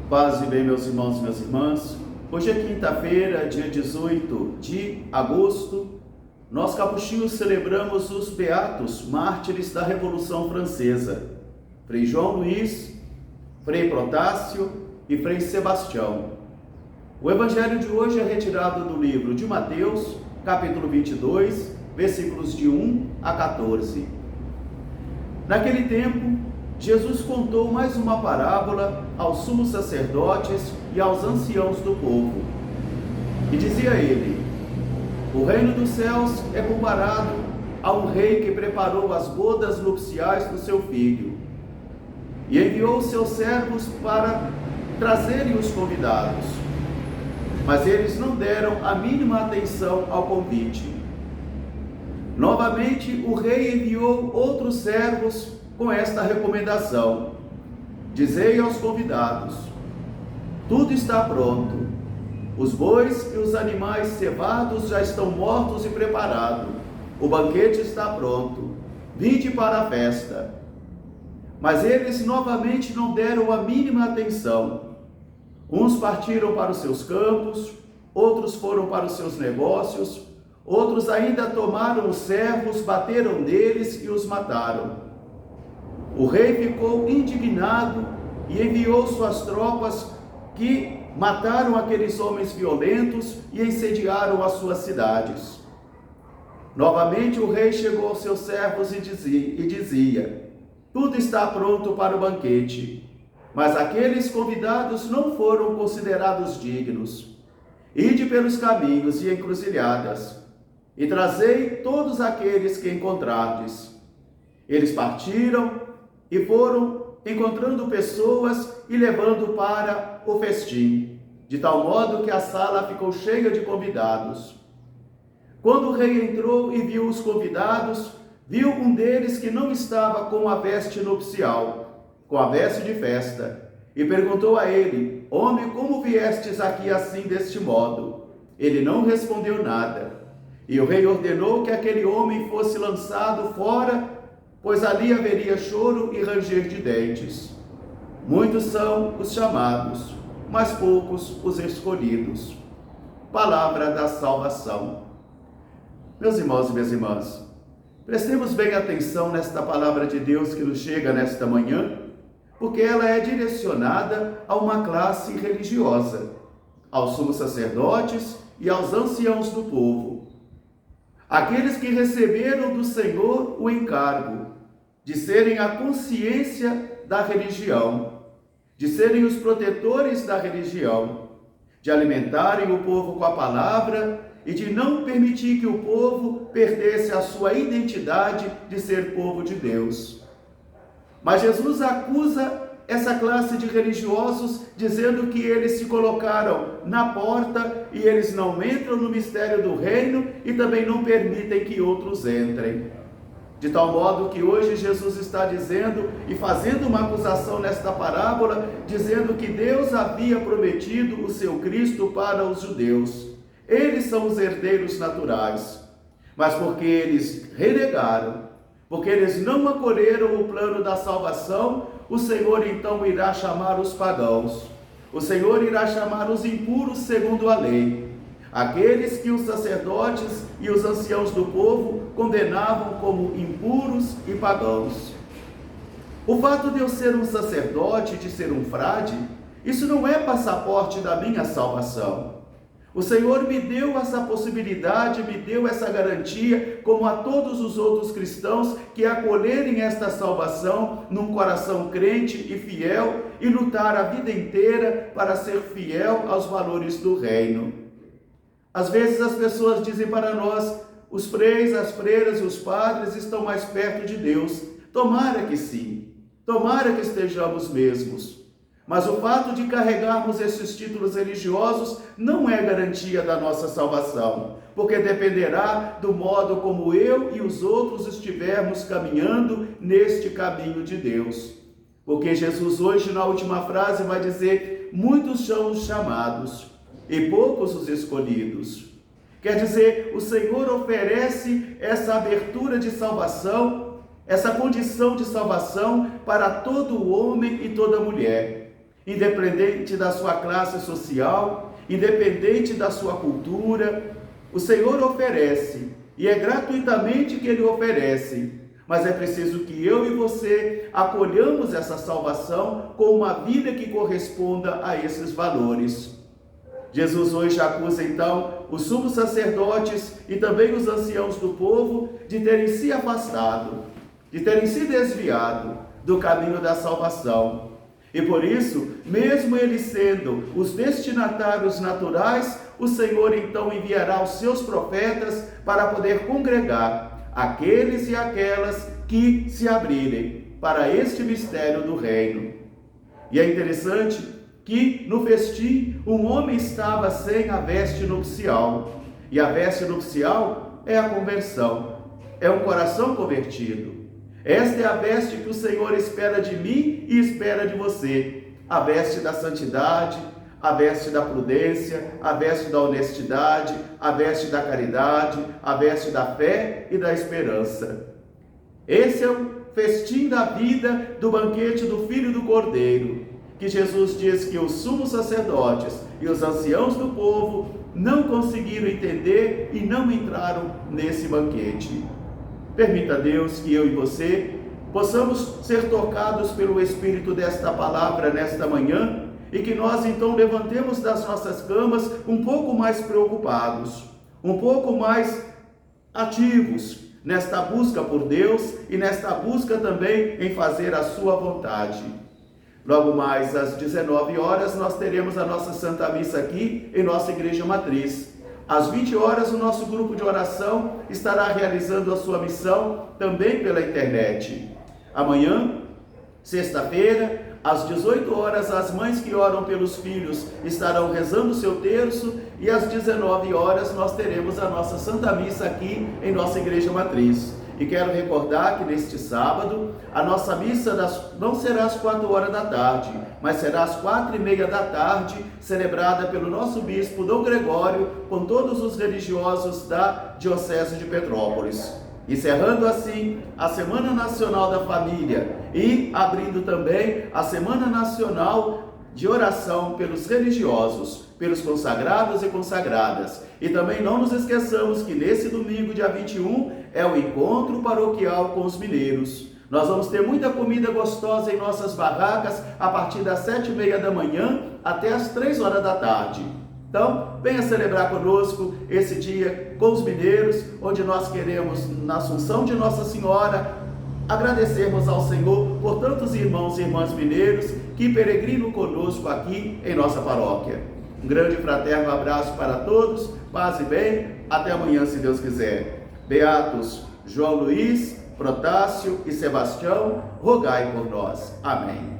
Paz e bem, meus irmãos e minhas irmãs. Hoje é quinta-feira, dia 18 de agosto. Nós, capuchinhos, celebramos os beatos mártires da Revolução Francesa, Frei João Luís, Frei Protássio e Frei Sebastião. O evangelho de hoje é retirado do livro de Mateus, capítulo 22, versículos de 1 a 14. Naquele tempo, Jesus contou mais uma parábola aos sumos sacerdotes e aos anciãos do povo. E dizia ele: o reino dos céus é comparado a um rei que preparou as bodas nupciais do seu filho e enviou seus servos para trazerem os convidados. Mas eles não deram a mínima atenção ao convite. Novamente, o rei enviou outros servos com esta recomendação: dizei aos convidados: tudo está pronto, os bois e os animais cevados já estão mortos e preparados, o banquete está pronto, vinde para a festa. Mas eles novamente não deram a mínima atenção. Uns partiram para os seus campos, outros foram para os seus negócios, outros ainda tomaram os servos, bateram neles e os mataram. O rei ficou indignado e enviou suas tropas, que mataram aqueles homens violentos e incendiaram as suas cidades. Novamente o rei chegou aos seus servos e dizia: tudo está pronto para o banquete, mas aqueles convidados não foram considerados dignos. Ide pelos caminhos e encruzilhadas, e trazei todos aqueles que encontrardes. Eles partiram e foram encontrando pessoas e levando para o festim, de tal modo que a sala ficou cheia de convidados. Quando o rei entrou e viu os convidados, viu um deles que não estava com a veste nupcial, com a veste de festa, e perguntou a ele: homem, como viestes aqui assim deste modo? Ele não respondeu nada. E o rei ordenou que aquele homem fosse lançado fora, pois ali haveria choro e ranger de dentes. Muitos são os chamados, mas poucos os escolhidos. Palavra da salvação. Meus irmãos e minhas irmãs, prestemos bem atenção nesta palavra de Deus que nos chega nesta manhã, porque ela é direcionada a uma classe religiosa, aos sumos sacerdotes e aos anciãos do povo. Aqueles que receberam do Senhor o encargo de serem a consciência da religião, de serem os protetores da religião, de alimentarem o povo com a palavra e de não permitir que o povo perdesse a sua identidade de ser povo de Deus. Mas Jesus acusa essa classe de religiosos, dizendo que eles se colocaram na porta e eles não entram no mistério do reino e também não permitem que outros entrem. De tal modo que hoje Jesus está dizendo e fazendo uma acusação nesta parábola, dizendo que Deus havia prometido o seu Cristo para os judeus. Eles são os herdeiros naturais, mas porque eles renegaram, porque eles não acolheram o plano da salvação, o Senhor então irá chamar os pagãos. O Senhor irá chamar os impuros segundo a lei, aqueles que os sacerdotes e os anciãos do povo condenavam como impuros e pagãos. O fato de eu ser um sacerdote, de ser um frade, isso não é passaporte da minha salvação. O Senhor me deu essa possibilidade, me deu essa garantia, como a todos os outros cristãos que acolherem esta salvação num coração crente e fiel e lutar a vida inteira para ser fiel aos valores do reino. Às vezes as pessoas dizem para nós: os freis, as freiras e os padres estão mais perto de Deus. Tomara que sim, tomara que estejamos mesmos. Mas o fato de carregarmos esses títulos religiosos não é garantia da nossa salvação, porque dependerá do modo como eu e os outros estivermos caminhando neste caminho de Deus. Porque Jesus hoje, na última frase, vai dizer: muitos são os chamados e poucos os escolhidos. Quer dizer, o Senhor oferece essa abertura de salvação, essa condição de salvação para todo homem e toda mulher. independente da sua classe social, independente da sua cultura. O Senhor oferece, e é gratuitamente que Ele oferece, mas é preciso que eu e você acolhamos essa salvação com uma vida que corresponda a esses valores. Jesus hoje acusa então os sumos sacerdotes e também os anciãos do povo de terem se afastado, de terem se desviado do caminho da salvação. E por isso, mesmo eles sendo os destinatários naturais, o Senhor então enviará os seus profetas para poder congregar aqueles e aquelas que se abrirem para este mistério do reino. E é interessante que no festim um homem estava sem a veste nupcial. E a veste nupcial é a conversão, é um coração convertido. Esta é a veste que o Senhor espera de mim e espera de você. A veste da santidade, a veste da prudência, a veste da honestidade, a veste da caridade, a veste da fé e da esperança. Esse é o festim da vida do banquete do Filho do Cordeiro, que Jesus diz que os sumos sacerdotes e os anciãos do povo não conseguiram entender e não entraram nesse banquete. Permita a Deus que eu e você possamos ser tocados pelo Espírito desta palavra nesta manhã e que nós então levantemos das nossas camas um pouco mais preocupados, um pouco mais ativos nesta busca por Deus e nesta busca também em fazer a sua vontade. Logo mais às 19 horas nós teremos a nossa Santa Missa aqui em nossa Igreja Matriz. Às 20 horas, o nosso grupo de oração estará realizando a sua missão também pela internet. Amanhã, sexta-feira, às 18 horas, as mães que oram pelos filhos estarão rezando o seu terço e às 19 horas nós teremos a nossa Santa Missa aqui em nossa Igreja Matriz. E quero recordar que neste sábado, a nossa missa não será às 4 horas da tarde, mas será às 4h30 da tarde, celebrada pelo nosso bispo Dom Gregório, com todos os religiosos da Diocese de Petrópolis. Encerrando assim a Semana Nacional da Família e abrindo também a Semana Nacional de oração pelos religiosos, pelos consagrados e consagradas. E também não nos esqueçamos que nesse domingo, dia 21, é o encontro paroquial com os mineiros. Nós vamos ter muita comida gostosa em nossas barracas a partir das 7h30 da manhã até as 3 horas da tarde. Então, venha celebrar conosco esse dia com os mineiros, onde nós queremos, na Assunção de Nossa Senhora, agradecermos ao Senhor por tantos irmãos e irmãs mineiros que peregrinam conosco aqui em nossa paróquia. Um grande e fraterno abraço para todos, paz e bem, até amanhã se Deus quiser. Beatos João Luiz, Protássio e Sebastião, rogai por nós. Amém.